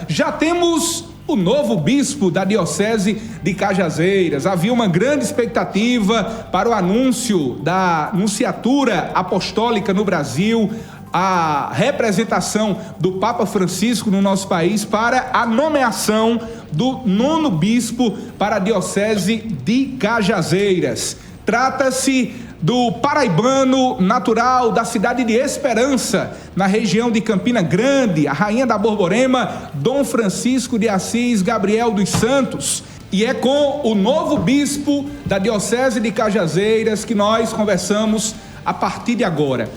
já temos o novo bispo da Diocese de Cajazeiras. Havia uma grande expectativa para o anúncio da nunciatura apostólica no Brasil, a representação do Papa Francisco no nosso país para a nomeação do nono bispo para a Diocese de Cajazeiras. Trata-se do paraibano natural da cidade de Esperança, na região de Campina Grande, a rainha da Borborema, Dom Francisco de Assis Gabriel dos Santos. E é com o novo bispo da Diocese de Cajazeiras que nós conversamos a partir de agora.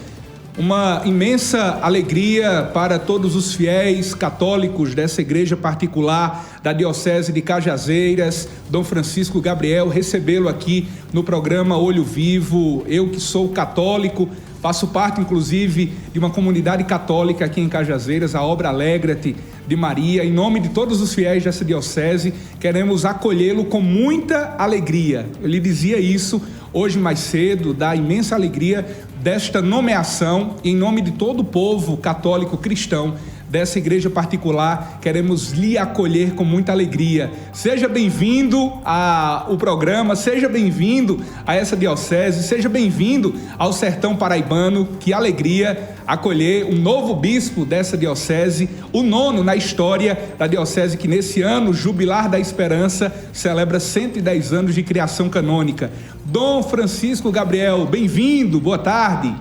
Uma imensa alegria para todos os fiéis católicos dessa igreja particular da Diocese de Cajazeiras, Dom Francisco Gabriel, recebê-lo aqui no programa Olho Vivo. Eu que sou católico, faço parte inclusive de uma comunidade católica aqui em Cajazeiras, a Obra Alegra-te de Maria. Em nome de todos os fiéis dessa diocese, queremos acolhê-lo com muita alegria. Eu lhe dizia isso hoje mais cedo, da imensa alegria desta nomeação. Em nome de todo o povo católico cristão dessa igreja particular, queremos lhe acolher com muita alegria. Seja bem-vindo ao programa, seja bem-vindo a essa diocese, seja bem-vindo ao sertão paraibano. Que alegria acolher um novo bispo dessa diocese, o nono na história da diocese, que nesse ano, Jubilar da Esperança, celebra 110 anos de criação canônica. Dom Francisco Gabriel, bem-vindo, boa tarde.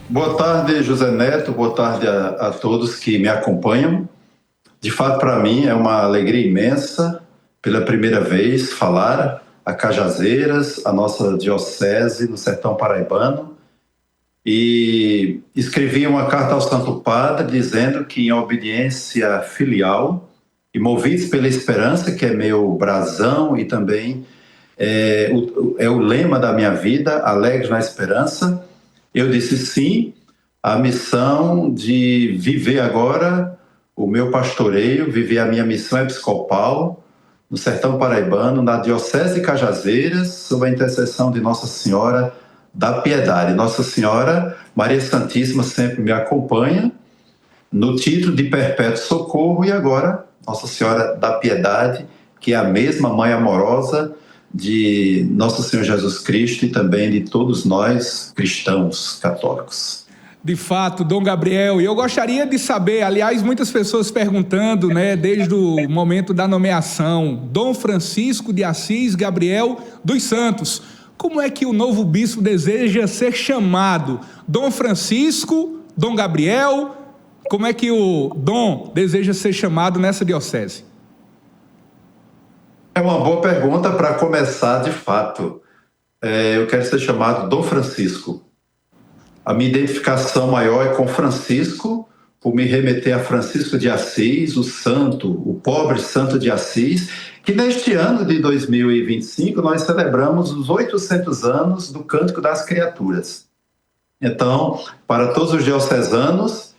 Boa tarde, José Neto, boa tarde a todos que me acompanham. De fato, para mim é uma alegria imensa, pela primeira vez, falar a Cajazeiras, a nossa diocese no sertão paraibano. E escrevi uma carta ao Santo Padre dizendo que, em obediência filial e movidos pela esperança, que é meu brasão e também é o lema da minha vida, alegre na esperança, eu disse sim à missão de viver agora o meu pastoreio, viver a minha missão episcopal no sertão paraibano, na Diocese de Cajazeiras, sob a intercessão de Nossa Senhora da Piedade. Nossa Senhora Maria Santíssima sempre me acompanha no título de Perpétuo Socorro, e agora Nossa Senhora da Piedade, que é a mesma mãe amorosa de Nosso Senhor Jesus Cristo e também de todos nós cristãos católicos. De fato, Dom Gabriel, e eu gostaria de saber, aliás, muitas pessoas perguntando, desde o momento da nomeação, Dom Francisco de Assis Gabriel dos Santos, como é que o novo bispo deseja ser chamado? Dom Francisco, Dom Gabriel, como é que o Dom deseja ser chamado nessa diocese? É uma boa pergunta para começar de fato. Eu quero ser chamado Dom Francisco. A minha identificação maior é com Francisco, por me remeter a Francisco de Assis, o santo, o pobre santo de Assis, que neste ano de 2025 nós celebramos os 800 anos do Cântico das Criaturas. Então, para todos os diocesanos,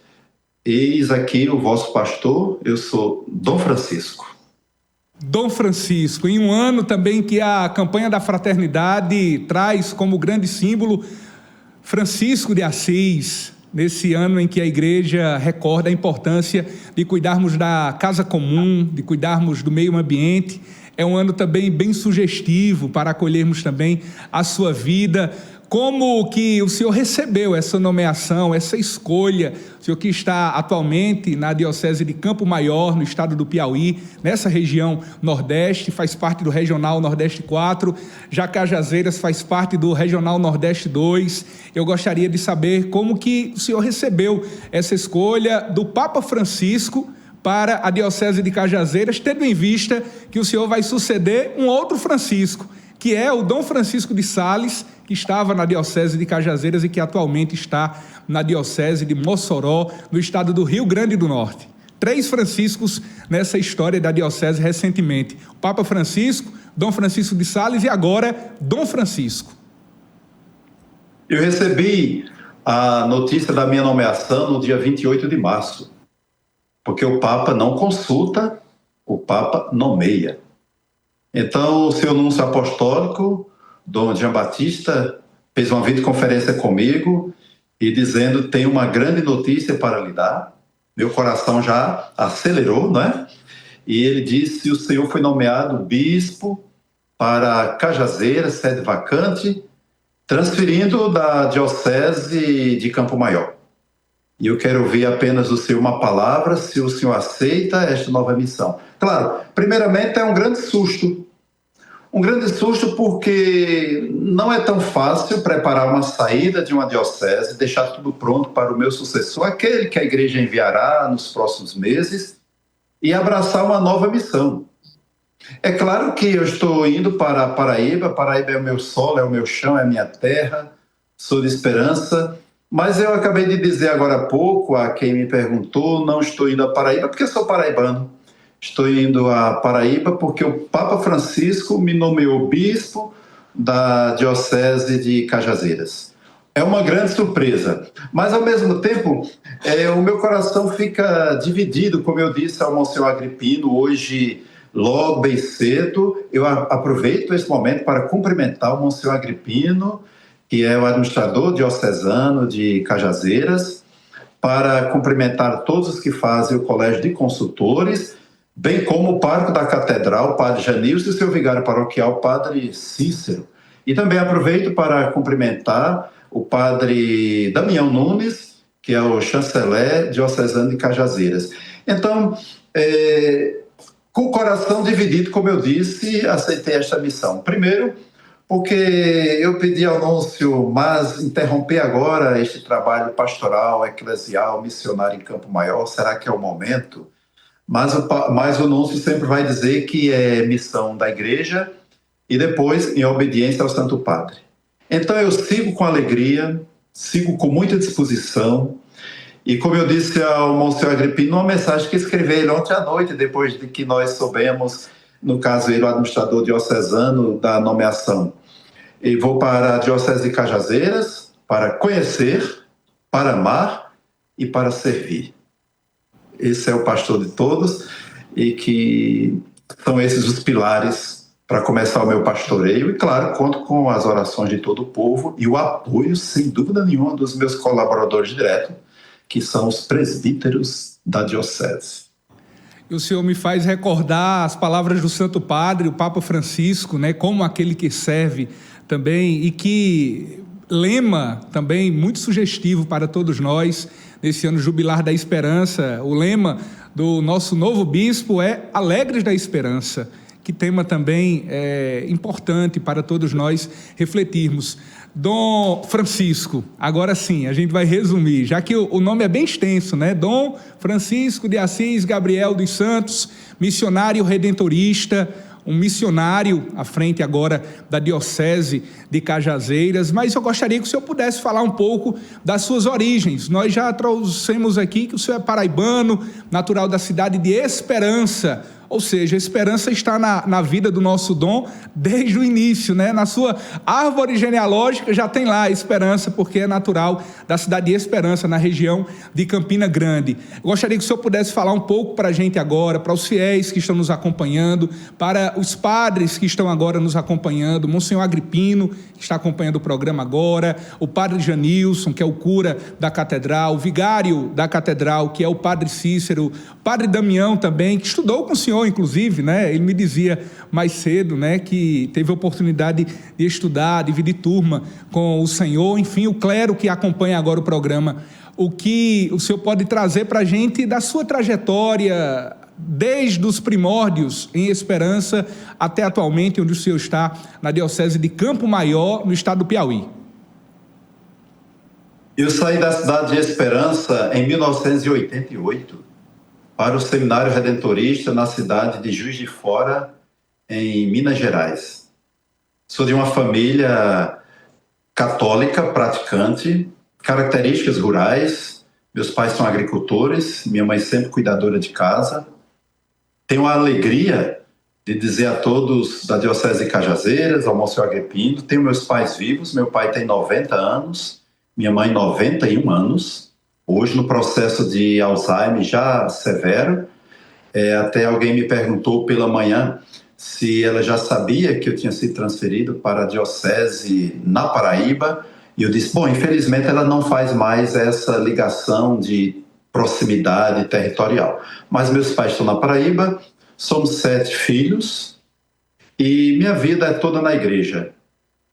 eis aqui o vosso pastor, eu sou Dom Francisco. Dom Francisco, em um ano também que a campanha da fraternidade traz como grande símbolo Francisco de Assis, nesse ano em que a igreja recorda a importância de cuidarmos da casa comum, de cuidarmos do meio ambiente. É um ano também bem sugestivo para acolhermos também a sua vida. Como que o senhor recebeu essa nomeação, essa escolha? O senhor que está atualmente na Diocese de Campo Maior, no estado do Piauí, nessa região Nordeste, faz parte do Regional Nordeste 4, já Cajazeiras faz parte do Regional Nordeste 2. Eu gostaria de saber como que o senhor recebeu essa escolha do Papa Francisco para a Diocese de Cajazeiras, tendo em vista que o senhor vai suceder um outro Francisco, que é o Dom Francisco de Sales, que estava na Diocese de Cajazeiras e que atualmente está na Diocese de Mossoró, no estado do Rio Grande do Norte. 3 Franciscos nessa história da Diocese recentemente. O Papa Francisco, Dom Francisco de Sales e agora Dom Francisco. Eu recebi a notícia da minha nomeação no dia 28 de março, porque o Papa não consulta, o Papa nomeia. Então, o seu núncio apostólico, Dom Jean Batista, fez uma videoconferência comigo e dizendo: tem uma grande notícia para lhe dar. meu coração já acelerou, né? E ele disse: o senhor foi nomeado bispo para Cajazeiras, sede vacante, transferindo da diocese de Campo Maior. E eu quero ouvir apenas do senhor uma palavra, se o senhor aceita esta nova missão. Claro, primeiramente é um grande susto. Um grande susto porque não é tão fácil preparar uma saída de uma diocese, deixar tudo pronto para o meu sucessor, aquele que a igreja enviará nos próximos meses, e abraçar uma nova missão. É claro que eu estou indo para a Paraíba. Paraíba é o meu solo, é o meu chão, é a minha terra, sou de esperança, mas eu acabei de dizer agora há pouco a quem me perguntou, não estou indo a Paraíba porque sou paraibano. Estou indo a Paraíba porque o Papa Francisco me nomeou bispo da Diocese de Cajazeiras. É uma grande surpresa, mas ao mesmo tempo o meu coração fica dividido, como eu disse ao Monsenhor Agripino hoje, logo bem cedo. Eu aproveito esse momento para cumprimentar o Monsenhor Agripino, que é o administrador diocesano de Cajazeiras, para cumprimentar todos os que fazem o Colégio de Consultores, bem como o pároco da Catedral, o padre Janilson, e seu vigário paroquial, o padre Cícero. E também aproveito para cumprimentar o padre Damião Nunes, que é o chanceler diocesano de Cajazeiras. Então, com o coração dividido, como eu disse, aceitei esta missão. Primeiro, porque eu pedi ao Núncio, mas interromper agora este trabalho pastoral, eclesial, missionário em Campo Maior, será que é o momento? Mas o Núncio sempre vai dizer que é missão da igreja e depois em obediência ao Santo Padre. Então eu sigo com alegria, sigo com muita disposição, e como eu disse ao Monsenhor Agripino, uma mensagem que escrevi ele ontem à noite, depois de que nós soubemos, no caso ele, o administrador diocesano, da nomeação. E vou para a Diocese de Cajazeiras para conhecer, para amar e para servir. Esse é o pastor de todos, e que são esses os pilares para começar o meu pastoreio. E claro, conto com as orações de todo o povo e o apoio, sem dúvida nenhuma, dos meus colaboradores diretos, que são os presbíteros da diocese. E o senhor me faz recordar as palavras do Santo Padre, o Papa Francisco, né, como aquele que serve também, e que lema também muito sugestivo para todos nós, nesse ano jubilar da esperança. O lema do nosso novo bispo é Alegres da Esperança, que tema também importante para todos nós refletirmos. Dom Francisco, agora sim, a gente vai resumir, já que o nome é bem extenso, né? Dom Francisco de Assis Gabriel dos Santos, missionário redentorista, um missionário à frente agora da Diocese de Cajazeiras, mas eu gostaria que o senhor pudesse falar um pouco das suas origens. Nós já trouxemos aqui que o senhor é paraibano, natural da cidade de Esperança, ou seja, a esperança está na vida do nosso Dom desde o início, né? Na sua árvore genealógica já tem lá a esperança, porque é natural da cidade de Esperança, na região de Campina Grande. Eu gostaria que o senhor pudesse falar um pouco para a gente agora, para os fiéis que estão nos acompanhando, para os padres que estão agora nos acompanhando, Monsenhor Agripino, que está acompanhando o programa agora, o padre Janilson, que é o cura da catedral, o vigário da catedral, que é o padre Cícero, o padre Damião também, que estudou com o senhor, inclusive, né? Ele me dizia mais cedo, né, que teve a oportunidade de estudar, dividir turma com o senhor, enfim, o clero que acompanha agora o programa. O que o senhor pode trazer para a gente da sua trajetória, desde os primórdios em Esperança até atualmente, onde o senhor está, na Diocese de Campo Maior, no estado do Piauí? Eu saí da cidade de Esperança em 1988 para o Seminário Redentorista na cidade de Juiz de Fora, em Minas Gerais. Sou de uma família católica, praticante, características rurais. Meus pais são agricultores, minha mãe sempre cuidadora de casa. Tenho a alegria de dizer a todos da Diocese de Cajazeiras, ao Monsenhor Agripino, tenho meus pais vivos. Meu pai tem 90 anos, minha mãe 91 anos, hoje no processo de Alzheimer já severo. Até alguém me perguntou pela manhã se ela já sabia que eu tinha sido transferido para a Diocese na Paraíba, e eu disse, bom, infelizmente ela não faz mais essa ligação de proximidade territorial. Mas meus pais estão na Paraíba, somos 7 filhos e minha vida é toda na igreja.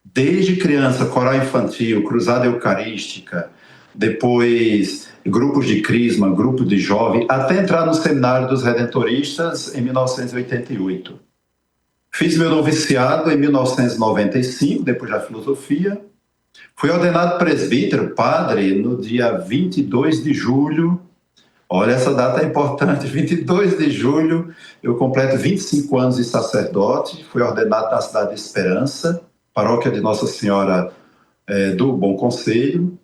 Desde criança, coral infantil, cruzada eucarística, depois grupos de crisma, grupo de jovem, até entrar no Seminário dos Redentoristas em 1988. Fiz meu noviciado em 1995, depois da filosofia. Fui ordenado presbítero, padre, no dia 22 de julho. Olha, essa data é importante, 22 de julho, eu completo 25 anos de sacerdote, fui ordenado na cidade de Esperança, paróquia de Nossa Senhora do Bom Conselho.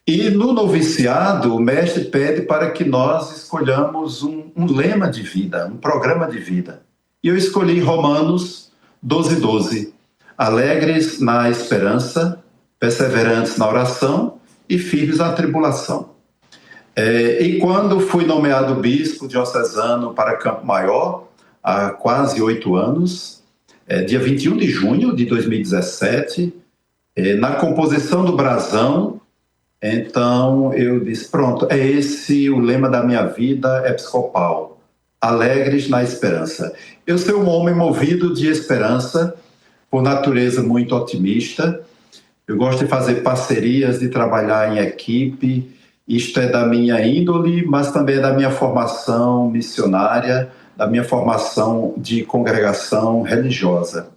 E no noviciado, o mestre pede para que nós escolhamos um lema de vida, um programa de vida. E eu escolhi Romanos 12:12. Alegres na esperança, perseverantes na oração e firmes na tribulação. E quando fui nomeado bispo diocesano para Campo Maior, há quase 8 anos, dia 21 de junho de 2017, na composição do brasão, então eu disse, pronto, é esse o lema da minha vida episcopal, alegres na esperança. Eu sou um homem movido de esperança, por natureza muito otimista, eu gosto de fazer parcerias, de trabalhar em equipe, isto é da minha índole, mas também é da minha formação missionária, da minha formação de congregação religiosa.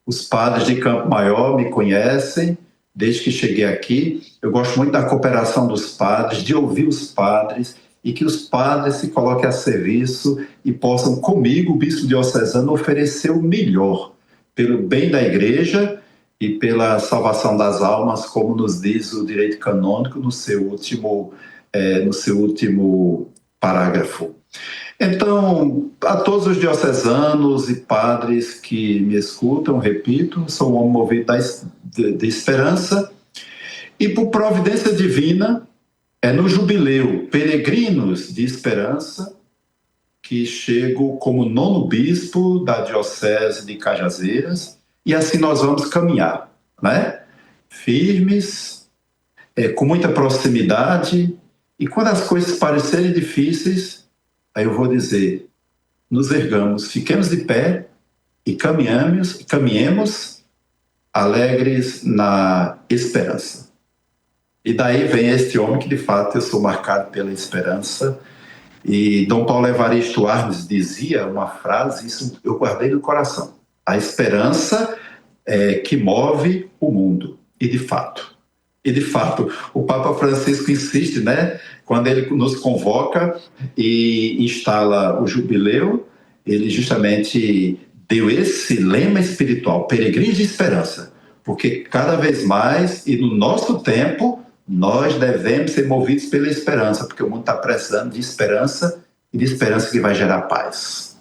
Os padres de Campo Maior me conhecem, desde que cheguei aqui. Eu gosto muito da cooperação dos padres, de ouvir os padres, e que os padres se coloquem a serviço e possam, comigo, o bispo diocesano, oferecer o melhor pelo bem da igreja e pela salvação das almas, como nos diz o direito canônico no seu último parágrafo. Então, a todos os diocesanos e padres que me escutam, repito, sou um homem movido de esperança e, por providência divina, é no jubileu Peregrinos de Esperança que chego como 9º bispo da Diocese de Cajazeiras, e assim nós vamos caminhar, né? Firmes, com muita proximidade, e quando as coisas parecerem difíceis, aí eu vou dizer, nos ergamos, fiquemos de pé e caminhemos alegres na esperança. E daí vem este homem que, de fato, eu sou marcado pela esperança. E Dom Paulo Evaristo Arnes dizia uma frase, isso eu guardei no coração. A esperança é que move o mundo. E de fato, o Papa Francisco insiste, né? Quando ele nos convoca e instala o jubileu, ele justamente deu esse lema espiritual, peregrinos de esperança, porque cada vez mais, e no nosso tempo, nós devemos ser movidos pela esperança, porque o mundo está precisando de esperança, e de esperança que vai gerar paz.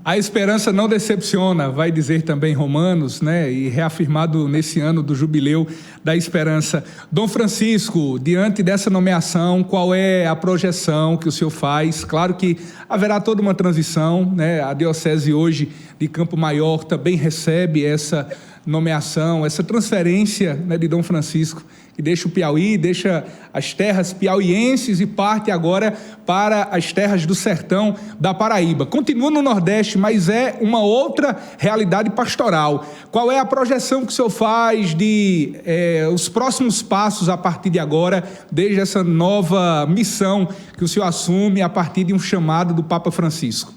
A esperança não decepciona, vai dizer também Romanos, né? E reafirmado nesse ano do jubileu da esperança. Dom Francisco, diante dessa nomeação, qual é a projeção que o senhor faz? Claro que haverá toda uma transição, né? A diocese hoje de Campo Maior também recebe essa nomeação, essa transferência, né, de Dom Francisco, que deixa o Piauí, deixa as terras piauienses e parte agora para as terras do sertão da Paraíba. Continua no Nordeste, mas é uma outra realidade pastoral. Qual é a projeção que o senhor faz de os próximos passos a partir de agora, desde essa nova missão que o senhor assume a partir de um chamado do Papa Francisco?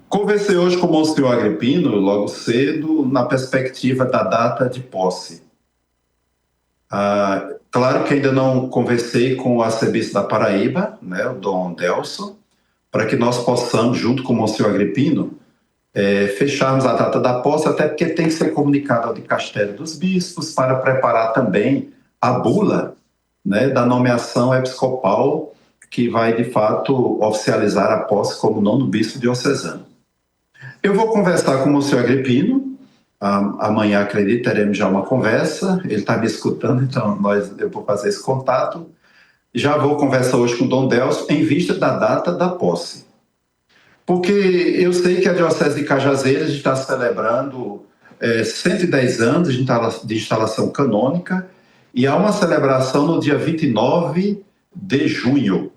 Conversei hoje com o Monsenhor Agripino, logo cedo, na perspectiva da data de posse. Claro que ainda não conversei com o arcebispo da Paraíba, né, o Dom Delso, para que nós possamos, junto com o Monsenhor Agripino, fecharmos a data da posse, até porque tem que ser comunicado ao dicastério dos bispos para preparar também a bula, né, da nomeação episcopal, que vai, de fato, oficializar a posse como 9º bispo diocesano. Eu vou conversar com o Monsenhor Agripino, amanhã, acredito, teremos já uma conversa, ele está me escutando, então eu vou fazer esse contato. Já vou conversar hoje com o Dom Delso em vista da data da posse. Porque eu sei que a Diocese de Cajazeiras está celebrando 110 anos de instalação canônica, E há uma celebração no dia 29 de junho.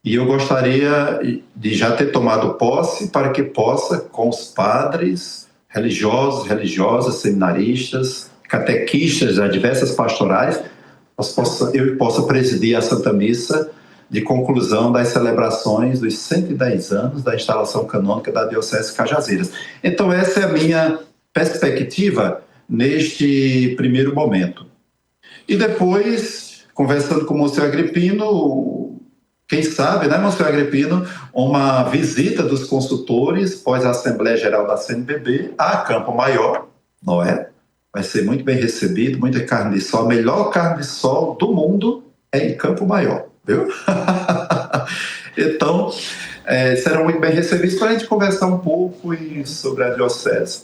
E eu gostaria de já ter tomado posse para que possa, com os padres, religiosos, religiosas, seminaristas, catequistas das diversas pastorais, eu possa presidir a Santa Missa de conclusão das celebrações dos 110 anos da instalação canônica da Diocese de Cajazeiras. Então, essa é a minha perspectiva neste primeiro momento. E depois, conversando com o Monsenhor Agripino, quem sabe, né, Monsenhor Agripino, uma visita dos consultores pós a Assembleia Geral da CNBB a Campo Maior, não é? Vai ser muito bem recebido, muita carne de sol. A melhor carne de sol do mundo é em Campo Maior, viu? Então, serão muito bem recebidos para a gente conversar um pouco sobre a diocese.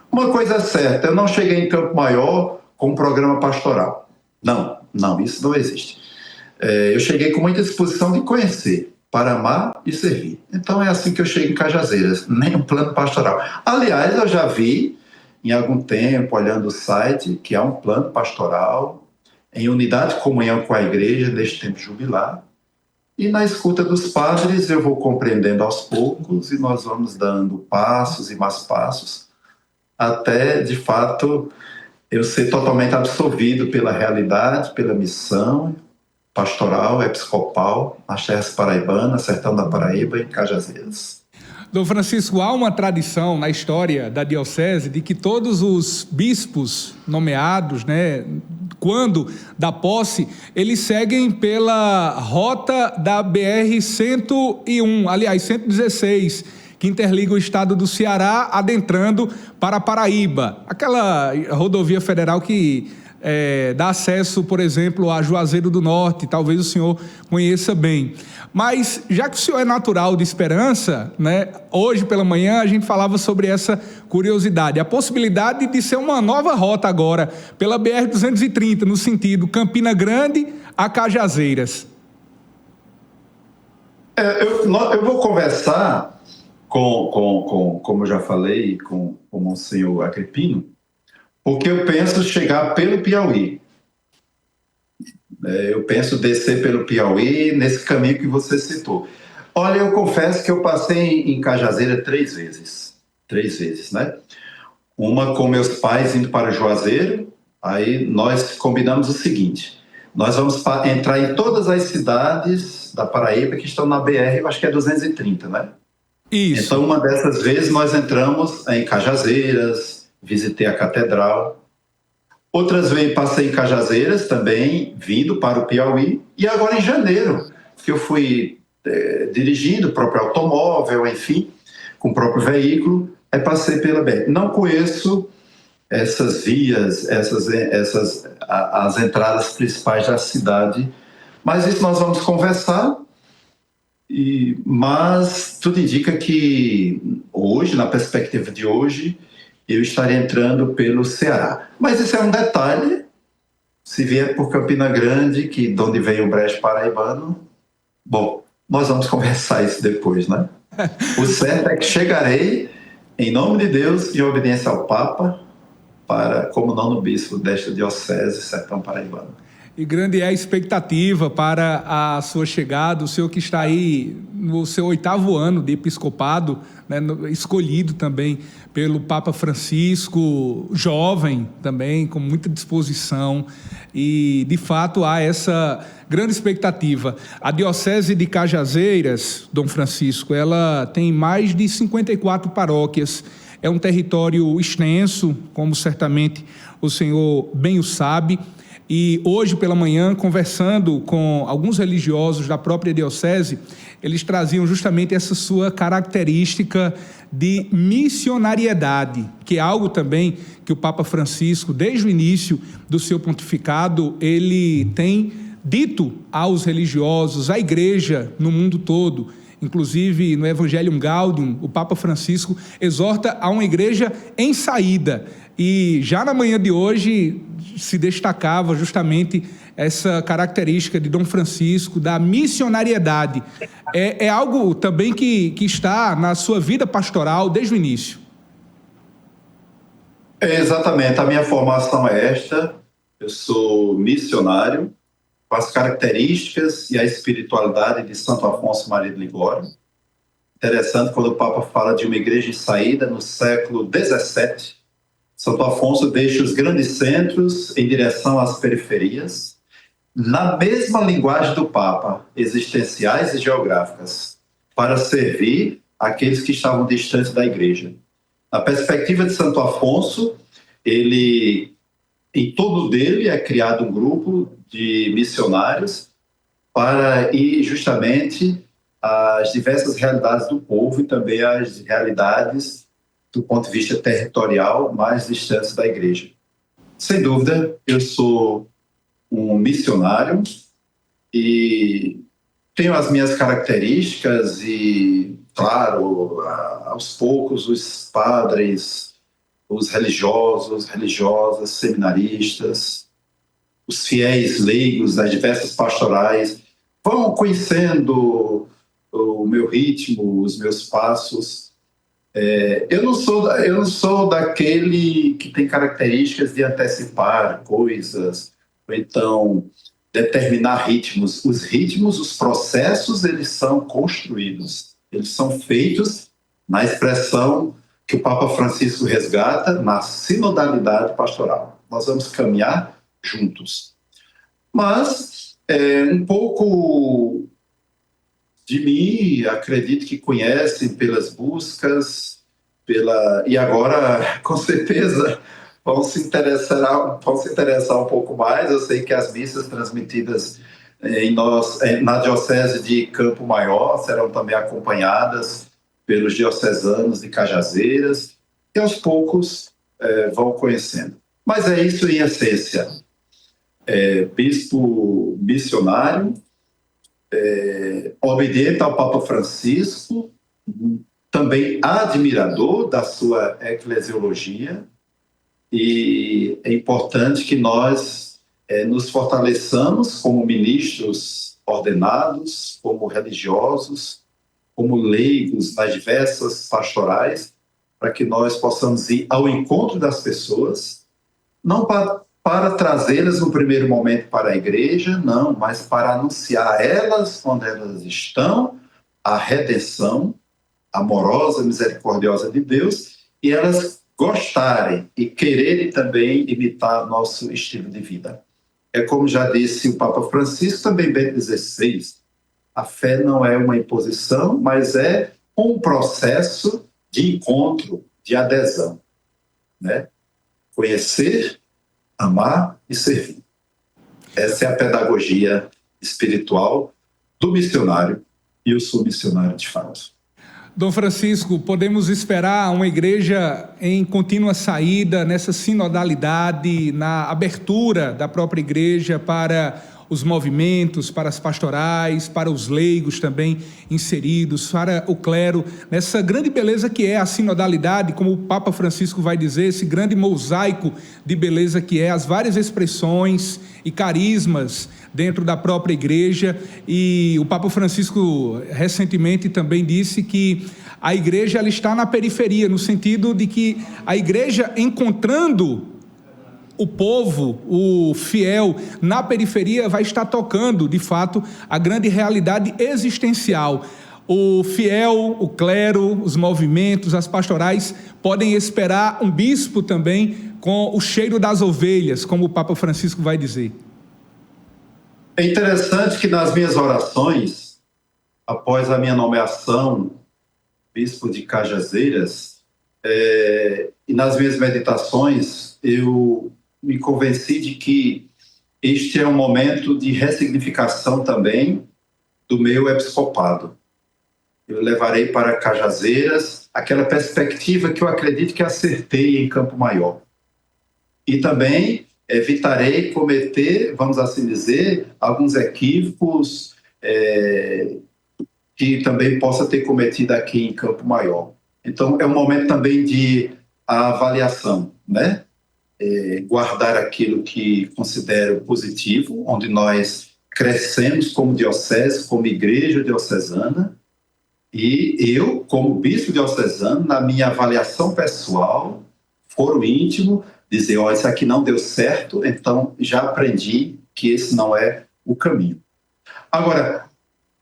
Uma coisa é certa, eu não cheguei em Campo Maior com um programa pastoral. Não, isso não existe. Eu cheguei com muita disposição de conhecer, para amar e servir. Então é assim que eu chego em Cajazeiras, nem um plano pastoral. Aliás, eu já vi, em algum tempo, olhando o site, que há um plano pastoral em unidade e comunhão com a igreja neste tempo jubilar. E na escuta dos padres eu vou compreendendo aos poucos e nós vamos dando passos e mais passos até, de fato, eu ser totalmente absorvido pela realidade, pela missão pastoral, episcopal, nas terras paraibanas, sertão da Paraíba e Cajazeiras. Dom Francisco, há uma tradição na história da diocese de que todos os bispos nomeados, né, quando da posse, eles seguem pela rota da BR-101, aliás, 116, que interliga o estado do Ceará, adentrando para a Paraíba. Aquela rodovia federal que dá acesso, por exemplo, a Juazeiro do Norte, talvez o senhor conheça bem. Mas, já que o senhor é natural de Esperança, né, hoje pela manhã a gente falava sobre essa curiosidade, a possibilidade de ser uma nova rota agora, pela BR-230, no sentido Campina Grande a Cajazeiras. Eu vou conversar como eu já falei, com o Monsenhor Agripino, porque eu penso chegar pelo Piauí. Eu penso descer pelo Piauí nesse caminho que você citou. Olha, eu confesso que eu passei em Cajazeira 3 vezes. 3 vezes, né? Uma com meus pais indo para Juazeiro, aí nós combinamos o seguinte, nós vamos entrar em todas as cidades da Paraíba que estão na BR, eu acho que é 230, né? Isso. Então, uma dessas vezes nós entramos em Cajazeiras, visitei a catedral. Outras vezes passei em Cajazeiras também, vindo para o Piauí. E agora em janeiro, que eu fui dirigindo o próprio automóvel, enfim, com o próprio veículo, passei pela BR. Não conheço essas vias, as entradas principais da cidade, mas isso nós vamos conversar. Mas tudo indica que hoje, na perspectiva de hoje, eu estaria entrando pelo Ceará. Mas isso é um detalhe. Se vier por Campina Grande, de onde vem o Brejo Paraibano, bom, nós vamos conversar isso depois, né? O certo é que chegarei, em nome de Deus, em obediência ao Papa, como nono bispo desta diocese, sertão paraibano. E grande é a expectativa para a sua chegada, o senhor que está aí no seu 8º ano de episcopado, né, escolhido também pelo Papa Francisco, jovem também, com muita disposição, e de fato há essa grande expectativa. A Diocese de Cajazeiras, Dom Francisco, ela tem mais de 54 paróquias, é um território extenso, como certamente o senhor bem o sabe. E hoje pela manhã, conversando com alguns religiosos da própria diocese, eles traziam justamente essa sua característica de missionariedade, que é algo também que o Papa Francisco, desde o início do seu pontificado, ele tem dito aos religiosos, à igreja no mundo todo. Inclusive, no Evangelium Gaudium, o Papa Francisco exorta a uma igreja em saída. E já na manhã de hoje se destacava justamente essa característica de Dom Francisco, da missionariedade. É algo também que está na sua vida pastoral desde o início. Exatamente, a minha formação é esta. eu sou missionário, com as características e a espiritualidade de Santo Afonso Maria de Ligório. Interessante quando o Papa fala de uma igreja em saída no século XVII. Santo Afonso deixa os grandes centros em direção às periferias, na mesma linguagem do Papa, existenciais e geográficas, para servir aqueles que estavam distantes da igreja. Na perspectiva de Santo Afonso, em torno dele é criado um grupo de missionários para ir justamente às diversas realidades do povo e também às realidades do ponto de vista territorial mais distantes da igreja. Sem dúvida, eu sou um missionário e tenho as minhas características e, claro, aos poucos os padres, os religiosos, religiosas, seminaristas, os fiéis leigos das diversas pastorais vão conhecendo o meu ritmo, os meus passos. Eu não sou daquele que tem características de antecipar coisas, ou então determinar ritmos. Os ritmos, os processos, eles são construídos, eles são feitos na expressão que o Papa Francisco resgata, na sinodalidade pastoral. Nós vamos caminhar juntos. Mas um pouco de mim, acredito que conhecem pelas buscas, e agora, com certeza, vão se interessar um pouco mais. Eu sei que as missas transmitidas na Diocese de Campo Maior serão também acompanhadas pelos diocesanos de Cajazeiras, e aos poucos vão conhecendo. Mas é isso em essência. Bispo missionário, obediente ao Papa Francisco, também admirador da sua eclesiologia, e é importante que nós nos fortaleçamos como ministros ordenados, como religiosos, como leigos nas diversas pastorais, para que nós possamos ir ao encontro das pessoas, não para trazê-las no primeiro momento para a igreja, não, mas para anunciar a elas, onde elas estão, a redenção amorosa, misericordiosa de Deus, e elas gostarem e quererem também imitar nosso estilo de vida. É como já disse o Papa Francisco, também Bento XVI, a fé não é uma imposição, mas é um processo de encontro, de adesão, né? Conhecer, amar e servir. Essa é a pedagogia espiritual do missionário, e eu sou missionário de fato. Dom Francisco, podemos esperar uma igreja em contínua saída, nessa sinodalidade, na abertura da própria igreja para os movimentos, para as pastorais, para os leigos também inseridos, para o clero, nessa grande beleza que é a sinodalidade, como o Papa Francisco vai dizer, esse grande mosaico de beleza que é, as várias expressões e carismas dentro da própria igreja. E o Papa Francisco recentemente também disse que a igreja ela está na periferia, no sentido de que a igreja, encontrando o povo, o fiel, na periferia, vai estar tocando, de fato, a grande realidade existencial. O fiel, o clero, os movimentos, as pastorais podem esperar um bispo também com o cheiro das ovelhas, como o Papa Francisco vai dizer. É interessante que nas minhas orações, após a minha nomeação bispo de Cajazeiras, e nas minhas meditações, eu me convenci de que este é um momento de ressignificação também do meu episcopado. Eu levarei para Cajazeiras aquela perspectiva que eu acredito que acertei em Campo Maior. E também evitarei cometer, vamos assim dizer, alguns equívocos que também possa ter cometido aqui em Campo Maior. Então, é um momento também de avaliação, né? Guardar aquilo que considero positivo, onde nós crescemos como diocese, como igreja diocesana, e eu, como bispo diocesano, na minha avaliação pessoal, foro íntimo, dizer, ó, isso aqui não deu certo, então já aprendi que esse não é o caminho. Agora,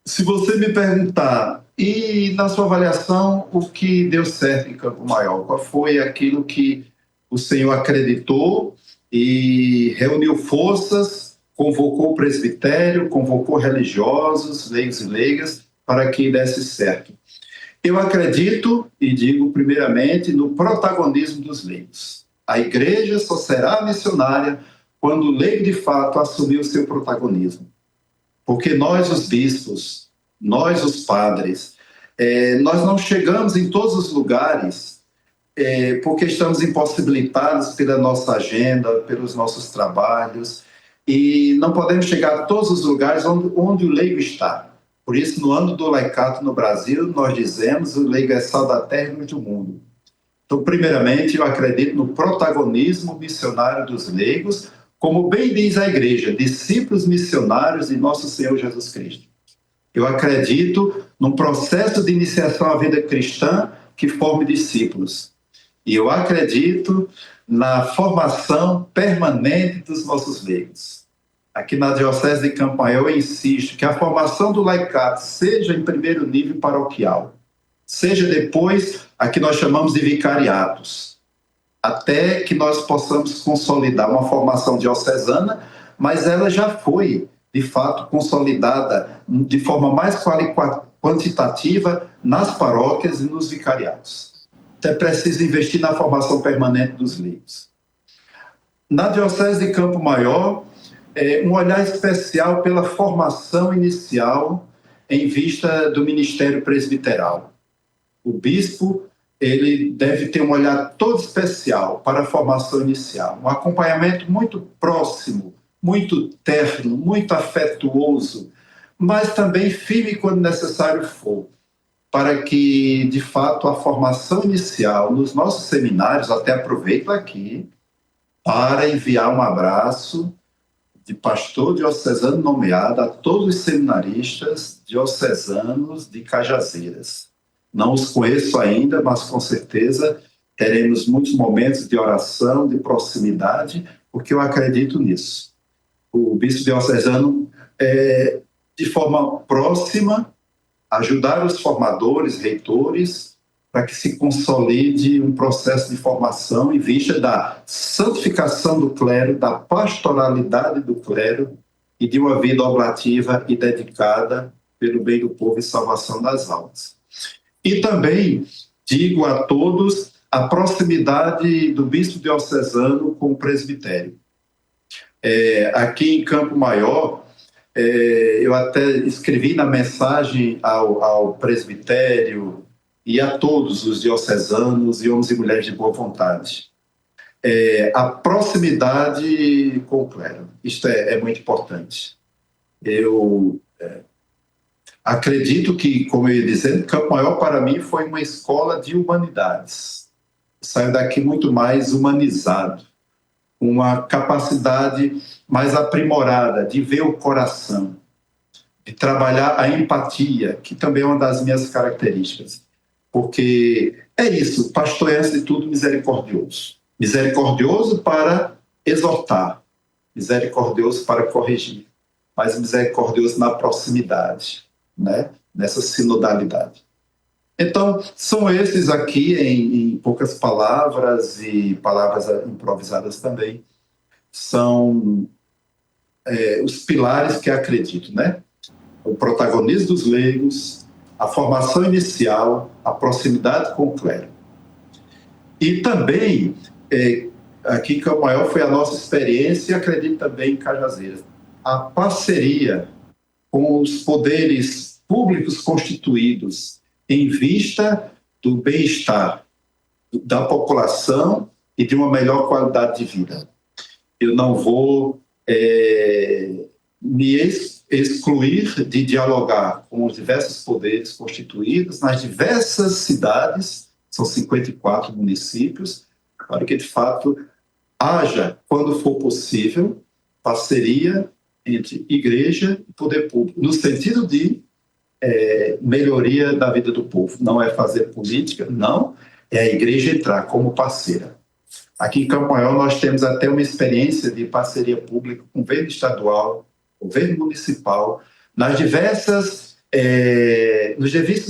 se você me perguntar, e na sua avaliação, o que deu certo em Campo Maior? Qual foi aquilo que o Senhor acreditou e reuniu forças, convocou o presbitério, convocou religiosos, leigos e leigas, para que desse certo? Eu acredito, e digo primeiramente, no protagonismo dos leigos. A igreja só será missionária quando o leigo de fato assumir o seu protagonismo. Porque nós, os bispos, nós, os padres, nós não chegamos em todos os lugares porque estamos impossibilitados pela nossa agenda, pelos nossos trabalhos, e não podemos chegar a todos os lugares onde o leigo está. Por isso, no ano do laicato no Brasil, nós dizemos o leigo é sal da terra e luz do mundo. Então, primeiramente, eu acredito no protagonismo missionário dos leigos, como bem diz a igreja, discípulos missionários de nosso Senhor Jesus Cristo. Eu acredito num processo de iniciação à vida cristã que forme discípulos. E eu acredito na formação permanente dos nossos leigos. Aqui na Diocese de Campo Maior, eu insisto que a formação do laicato seja em primeiro nível paroquial, seja depois a que nós chamamos de vicariatos, até que nós possamos consolidar uma formação diocesana, mas ela já foi, de fato, consolidada de forma mais quantitativa nas paróquias e nos vicariatos. Então é preciso investir na formação permanente dos leigos. Na Diocese de Campo Maior, um olhar especial pela formação inicial em vista do ministério presbiteral. O bispo, ele deve ter um olhar todo especial para a formação inicial, um acompanhamento muito próximo, muito terno, muito afetuoso, mas também firme quando necessário for, para que, de fato, a formação inicial nos nossos seminários, até aproveito aqui para enviar um abraço de pastor diocesano nomeado a todos os seminaristas diocesanos de Cajazeiras. Não os conheço ainda, mas com certeza teremos muitos momentos de oração, de proximidade, porque eu acredito nisso. O bispo diocesano, de forma próxima, ajudar os formadores, reitores, para que se consolide um processo de formação em vista da santificação do clero, da pastoralidade do clero e de uma vida oblativa e dedicada pelo bem do povo e salvação das almas. E também digo a todos a proximidade do bispo diocesano com o presbitério. Aqui em Campo Maior, eu até escrevi na mensagem ao presbitério e a todos os diocesanos e homens e mulheres de boa vontade. A proximidade com o clero, isto é muito importante. Eu acredito que, como eu ia dizendo, Campo Maior para mim foi uma escola de humanidades. Saio daqui muito mais humanizado, uma capacidade mais aprimorada de ver o coração, de trabalhar a empatia, que também é uma das minhas características. Porque é isso, pastor é, antes de tudo, misericordioso. Misericordioso para exortar, misericordioso para corrigir, mas misericordioso na proximidade, né? Nessa sinodalidade. Então, são esses aqui, em poucas palavras e palavras improvisadas também, são os pilares que acredito, né? O protagonismo dos leigos, a formação inicial, a proximidade com o clero. E também, aqui em Campo Maior foi a nossa experiência, e acredito também em Cajazeiras, a parceria com os poderes públicos constituídos em vista do bem-estar da população e de uma melhor qualidade de vida. Eu não vou me excluir de dialogar com os diversos poderes constituídos nas diversas cidades, são 54 municípios, para que, de fato, haja, quando for possível, parceria entre igreja e poder público, no sentido de melhoria da vida do povo. Não é fazer política, não, é a igreja entrar como parceira. Aqui em Campo Maior nós temos até uma experiência de parceria pública com o governo estadual, governo municipal, nos diversos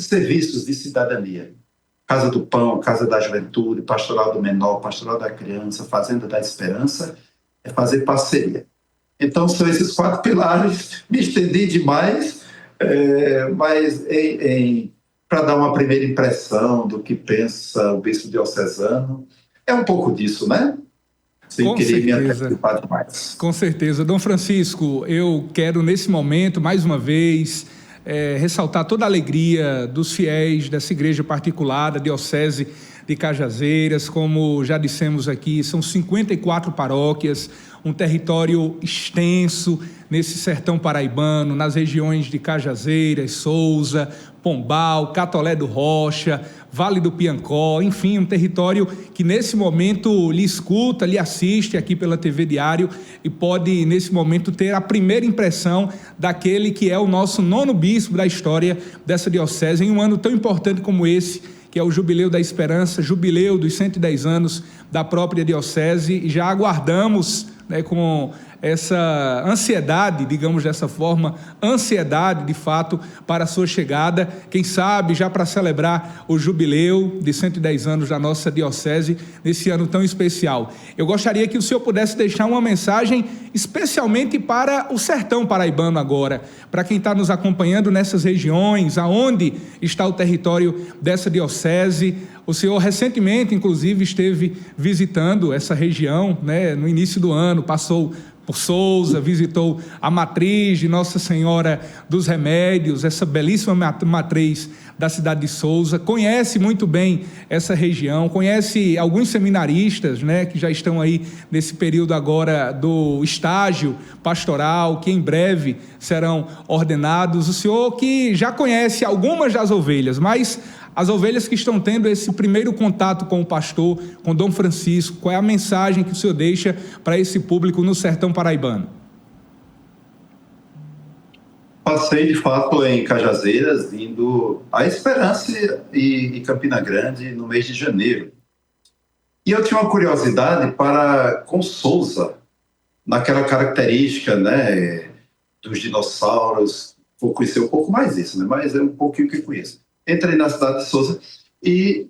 serviços de cidadania. Casa do Pão, Casa da Juventude, Pastoral do Menor, Pastoral da Criança, Fazenda da Esperança, é fazer parceria. Então, são esses 4 pilares. Me estendi demais, mas para dar uma primeira impressão do que pensa o bispo diocesano, é um pouco disso, né? Sem querer me antecipar demais. Com certeza. Dom Francisco, eu quero, nesse momento, mais uma vez, ressaltar toda a alegria dos fiéis dessa igreja particular, da Diocese de Cajazeiras. Como já dissemos aqui, são 54 paróquias, um território extenso nesse sertão paraibano, nas regiões de Cajazeiras, Souza, Pombal, Catolé do Rocha, Vale do Piancó, enfim, um território que nesse momento lhe escuta, lhe assiste aqui pela TV Diário e pode nesse momento ter a primeira impressão daquele que é o nosso 9º bispo da história dessa diocese em um ano tão importante como esse, que é o Jubileu da Esperança, jubileu dos 110 anos da própria diocese, e já aguardamos, com essa ansiedade, digamos dessa forma, ansiedade de fato para a sua chegada, quem sabe já para celebrar o jubileu de 110 anos da nossa diocese nesse ano tão especial. Eu gostaria que o senhor pudesse deixar uma mensagem especialmente para o sertão paraibano agora, para quem está nos acompanhando nessas regiões, aonde está o território dessa diocese. O senhor recentemente, inclusive, esteve visitando essa região, no início do ano, passou por Souza, visitou a matriz de Nossa Senhora dos Remédios, essa belíssima matriz da cidade de Souza, conhece muito bem essa região, conhece alguns seminaristas, que já estão aí nesse período agora do estágio pastoral, que em breve serão ordenados. O senhor que já conhece algumas das ovelhas, mas as ovelhas que estão tendo esse primeiro contato com o pastor, com Dom Francisco, qual é a mensagem que o senhor deixa para esse público no sertão paraibano? Passei, de fato, em Cajazeiras, indo a Esperança e Campina Grande no mês de janeiro. E eu tinha uma curiosidade com Souza, naquela característica, dos dinossauros. Vou conhecer um pouco mais isso, mas é um pouquinho que conheço. Entrei na cidade de Souza e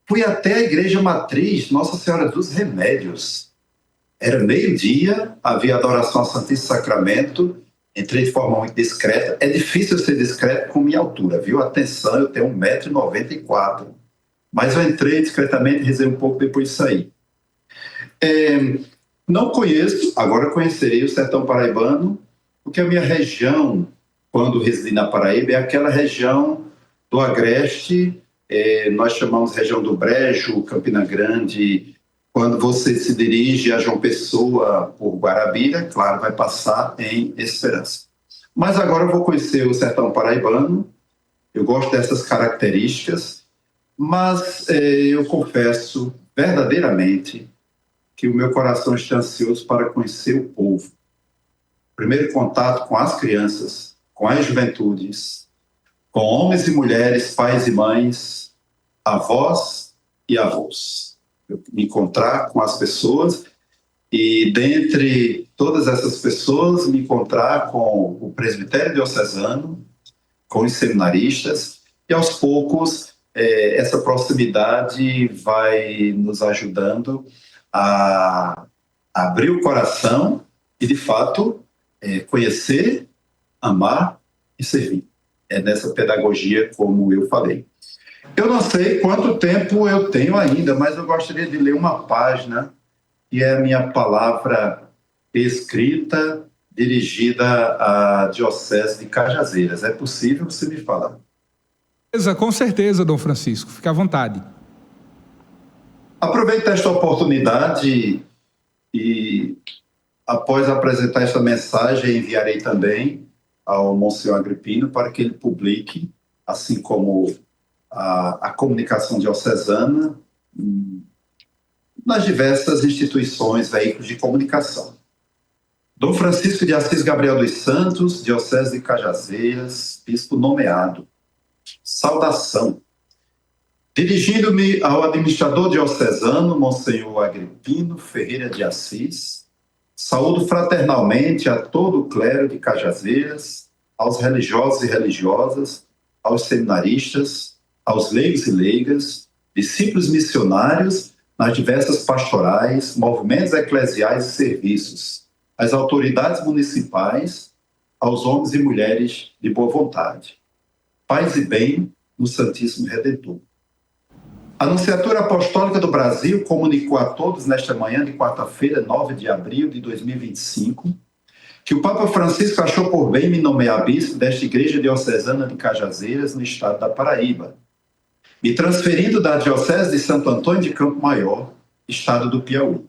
fui até a igreja matriz Nossa Senhora dos Remédios. Era meio-dia, havia adoração ao Santíssimo Sacramento. Entrei de forma muito discreta. É difícil ser discreto com minha altura, viu? Atenção, eu tenho 1,94 m. Mas eu entrei discretamente e rezei um pouco, depois saí. Não conheço, agora conhecerei o sertão paraibano, porque a minha região, quando residi na Paraíba, é aquela região do Agreste, nós chamamos região do Brejo, Campina Grande. Quando você se dirige a João Pessoa por Guarabira, claro, vai passar em Esperança. Mas agora eu vou conhecer o sertão paraibano, eu gosto dessas características, mas eu confesso verdadeiramente que o meu coração está ansioso para conhecer o povo. Primeiro contato com as crianças, com as juventudes, com homens e mulheres, pais e mães, avós e avós. Eu me encontrar com as pessoas e, dentre todas essas pessoas, me encontrar com o presbitério diocesano, com os seminaristas, e aos poucos essa proximidade vai nos ajudando a abrir o coração e, de fato, conhecer, amar e servir. É nessa pedagogia, como eu falei. Eu não sei quanto tempo eu tenho ainda, mas eu gostaria de ler uma página que é a minha palavra escrita, dirigida à Diocese de Cajazeiras. É possível você me falar? Com certeza, Dom Francisco. Fique à vontade. Aproveito esta oportunidade e, após apresentar esta mensagem, enviarei também ao Monsenhor Agripino para que ele publique, assim como a comunicação diocesana, nas diversas instituições, veículos de comunicação. Dom Francisco de Assis Gabriel dos Santos, Diocese de Cajazeiras, bispo nomeado. Saudação. Dirigindo-me ao administrador diocesano, Monsenhor Agripino Ferreira de Assis, saúdo fraternalmente a todo o clero de Cajazeiras, aos religiosos e religiosas, aos seminaristas, aos leigos e leigas, discípulos missionários nas diversas pastorais, movimentos eclesiais e serviços, às autoridades municipais, aos homens e mulheres de boa vontade. Paz e bem no Santíssimo Redentor. A Nunciatura Apostólica do Brasil comunicou a todos nesta manhã de quarta-feira, 9 de abril de 2025, que o Papa Francisco achou por bem me nomear bispo desta Igreja Diocesana de Cajazeiras, no estado da Paraíba, me transferindo da Diocese de Santo Antônio de Campo Maior, estado do Piauí.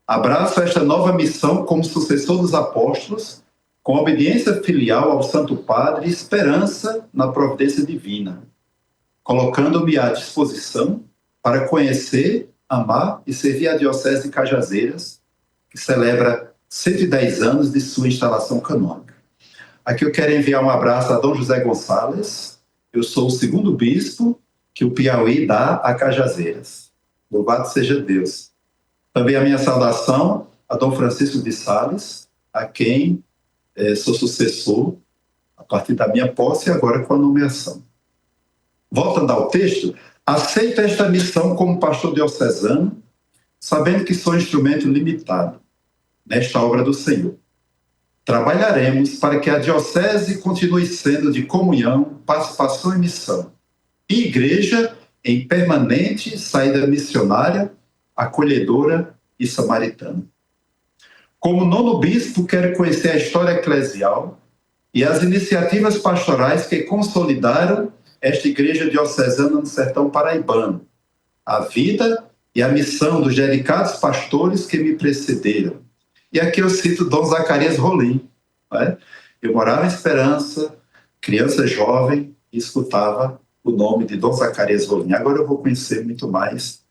Abraço esta nova missão como sucessor dos apóstolos, com obediência filial ao Santo Padre e esperança na providência divina, colocando-me à disposição para conhecer, amar e servir a Diocese de Cajazeiras, que celebra 110 anos de sua instalação canônica. Aqui eu quero enviar um abraço a Dom José Gonçalves. Eu sou o segundo bispo que o Piauí dá a Cajazeiras. Louvado seja Deus. Também a minha saudação a Dom Francisco de Sales, a quem sou sucessor a partir da minha posse e agora com a nomeação. Voltando ao texto, aceito esta missão como pastor diocesano, sabendo que sou instrumento limitado nesta obra do Senhor. Trabalharemos para que a diocese continue sendo de comunhão, participação e missão, e igreja em permanente saída missionária, acolhedora e samaritana. Como nono bispo, quero conhecer a história eclesial e as iniciativas pastorais que consolidaram esta igreja diocesana no sertão paraibano, a vida e a missão dos dedicados pastores que me precederam. E aqui eu cito Dom Zacarias Rolim. Né? Eu morava em Esperança, criança jovem, e escutava o nome de Dom Zacarias Rolim. Agora eu vou conhecer muito mais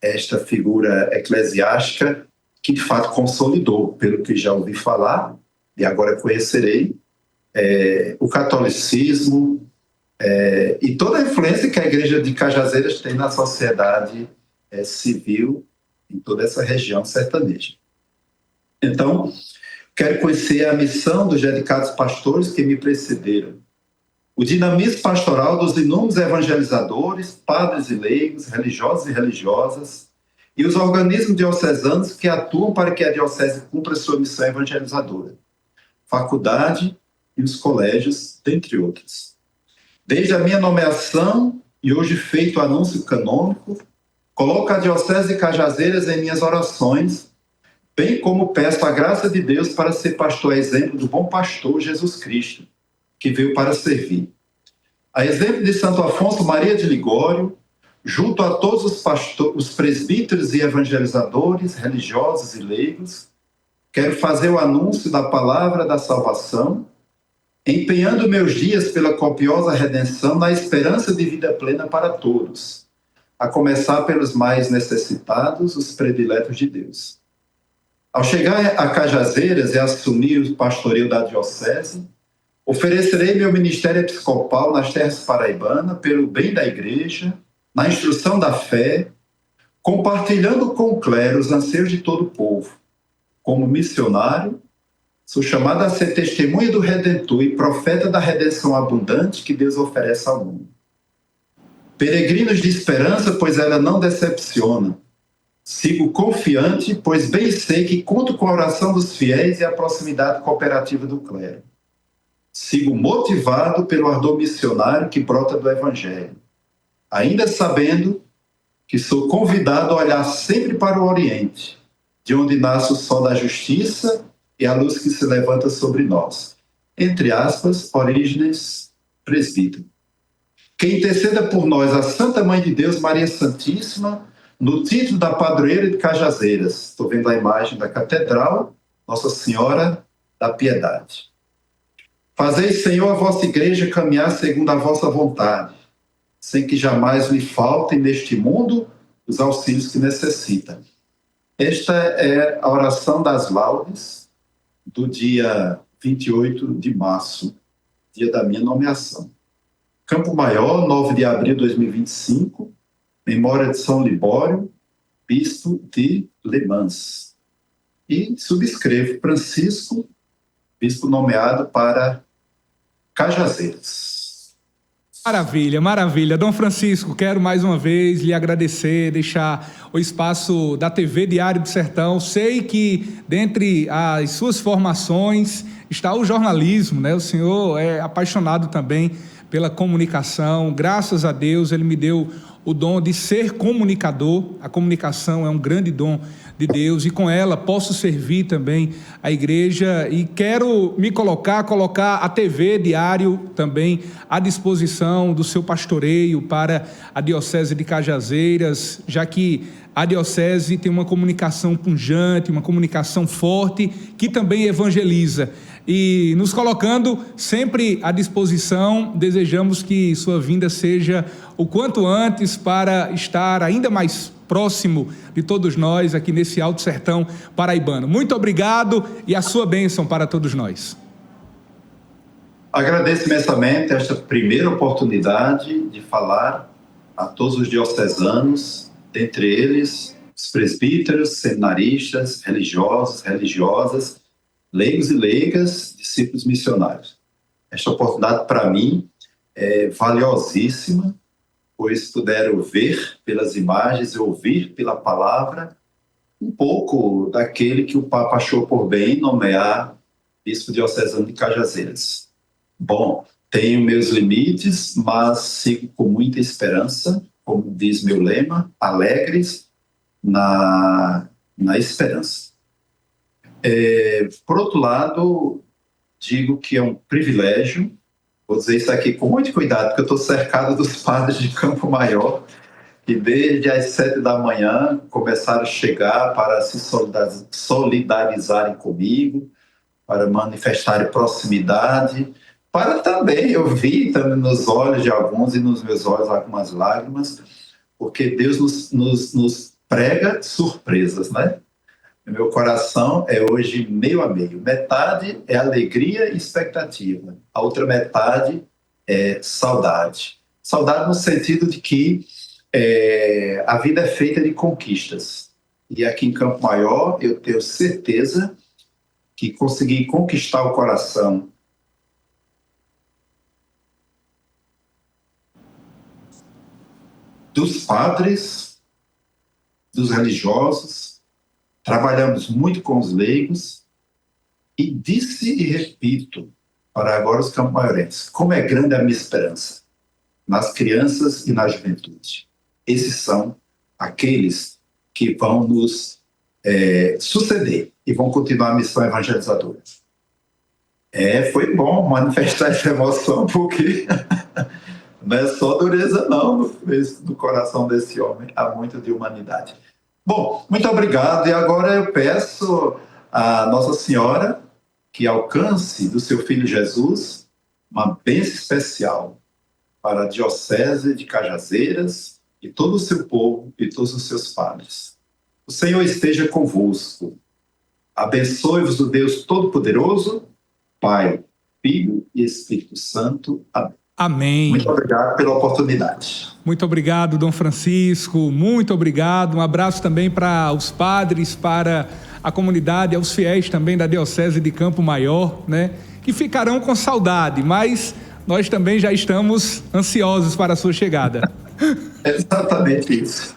esta figura eclesiástica que de fato consolidou, pelo que já ouvi falar, e agora conhecerei, o catolicismo e toda a influência que a Igreja de Cajazeiras tem na sociedade civil em toda essa região sertaneja. Então, quero conhecer a missão dos dedicados pastores que me precederam, o dinamismo pastoral dos inúmeros evangelizadores, padres e leigos, religiosos e religiosas, e os organismos diocesanos que atuam para que a diocese cumpra sua missão evangelizadora, faculdade e os colégios, dentre outros. Desde a minha nomeação e hoje feito o anúncio canônico, coloco a Diocese de Cajazeiras em minhas orações, bem como peço a graça de Deus para ser pastor a exemplo do bom pastor Jesus Cristo, que veio para servir. A exemplo de Santo Afonso Maria de Ligório, junto a todos os presbíteros e evangelizadores, religiosos e leigos, quero fazer o anúncio da palavra da salvação, empenhando meus dias pela copiosa redenção na esperança de vida plena para todos, a começar pelos mais necessitados, os prediletos de Deus. Ao chegar a Cajazeiras e assumir o pastoreio da diocese, oferecerei meu ministério episcopal nas terras paraibanas pelo bem da igreja, na instrução da fé, compartilhando com o clero os anseios de todo o povo. Como missionário, sou chamado a ser testemunha do Redentor e profeta da redenção abundante que Deus oferece ao mundo. Peregrinos de esperança, pois ela não decepciona. Sigo confiante, pois bem sei que conto com a oração dos fiéis e a proximidade cooperativa do clero. Sigo motivado pelo ardor missionário que brota do Evangelho, ainda sabendo que sou convidado a olhar sempre para o Oriente, de onde nasce o sol da justiça e a luz que se levanta sobre nós. Entre aspas, Orígenes, presbítero. Que interceda por nós a Santa Mãe de Deus, Maria Santíssima, no título da padroeira de Cajazeiras. Estou vendo a imagem da catedral, Nossa Senhora da Piedade. Fazei, Senhor, a vossa igreja caminhar segundo a vossa vontade, sem que jamais lhe faltem neste mundo os auxílios que necessita. Esta é a oração das laudes do dia 28 de março, dia da minha nomeação. Campo Maior, 9 de abril de 2025, memória de São Libório, bispo de Le Mans. E subscrevo Francisco, bispo nomeado para Cajazeiras. Maravilha, maravilha. Dom Francisco, quero mais uma vez lhe agradecer, deixar o espaço da TV Diário do Sertão. Sei que dentre as suas formações está o jornalismo, né? O senhor é apaixonado também pela comunicação. Graças a Deus, ele me deu o dom de ser comunicador. A comunicação é um grande dom de Deus e com ela posso servir também a igreja e quero me colocar a TV Diário também à disposição do seu pastoreio para a Diocese de Cajazeiras, já que a Diocese tem uma comunicação pujante, uma comunicação forte que também evangeliza. E nos colocando sempre à disposição, desejamos que sua vinda seja o quanto antes para estar ainda mais próximo de todos nós aqui nesse Alto Sertão paraibano. Muito obrigado e a sua bênção para todos nós. Agradeço imensamente esta primeira oportunidade de falar a todos os diocesanos, dentre eles os presbíteros, seminaristas, religiosos, religiosas, leigos e leigas, discípulos missionários. Esta oportunidade, para mim, é valiosíssima, pois puderam ver pelas imagens e ouvir pela palavra um pouco daquele que o Papa achou por bem nomear bispo diocesano de Cajazeiras. Bom, tenho meus limites, mas sigo com muita esperança, como diz meu lema, alegres na esperança. Por outro lado, digo que é um privilégio, vou dizer isso aqui com muito cuidado, porque eu estou cercado dos padres de Campo Maior, que desde as 7 da manhã começaram a chegar para se solidarizarem comigo, para manifestarem proximidade, para também, eu vi também nos olhos de alguns e nos meus olhos algumas lágrimas, porque Deus nos prega surpresas, né? Meu coração é hoje meio a meio. Metade é alegria e expectativa. A outra metade é saudade. Saudade no sentido de que a vida é feita de conquistas. E aqui em Campo Maior eu tenho certeza que consegui conquistar o coração dos padres, dos religiosos. Trabalhamos muito com os leigos e disse e repito para agora os campo-maiorenses, como é grande a minha esperança nas crianças e na juventude. Esses são aqueles que vão nos suceder e vão continuar a missão evangelizadora. Foi bom manifestar essa emoção, porque não é só dureza não no coração desse homem, há muito de humanidade. Bom, muito obrigado. E agora eu peço a Nossa Senhora que alcance do seu Filho Jesus uma bênção especial para a Diocese de Cajazeiras e todo o seu povo e todos os seus padres. O Senhor esteja convosco. Abençoe-vos o Deus Todo-Poderoso, Pai, Filho e Espírito Santo. Amém. Amém. Muito obrigado pela oportunidade. Muito obrigado, Dom Francisco. Muito obrigado. Um abraço também para os padres, para a comunidade, aos fiéis também da Diocese de Campo Maior, né? Que ficarão com saudade, mas nós também já estamos ansiosos para a sua chegada. Exatamente isso.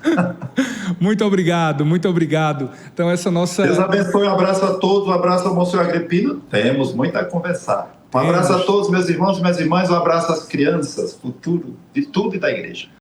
Muito obrigado, muito obrigado. Então, essa nossa... Deus abençoe, um abraço a todos, um abraço ao Monsenhor Agripino. Temos muito a conversar. Um abraço a todos, meus irmãos e minhas irmãs, um abraço às crianças, futuro de tudo e da igreja.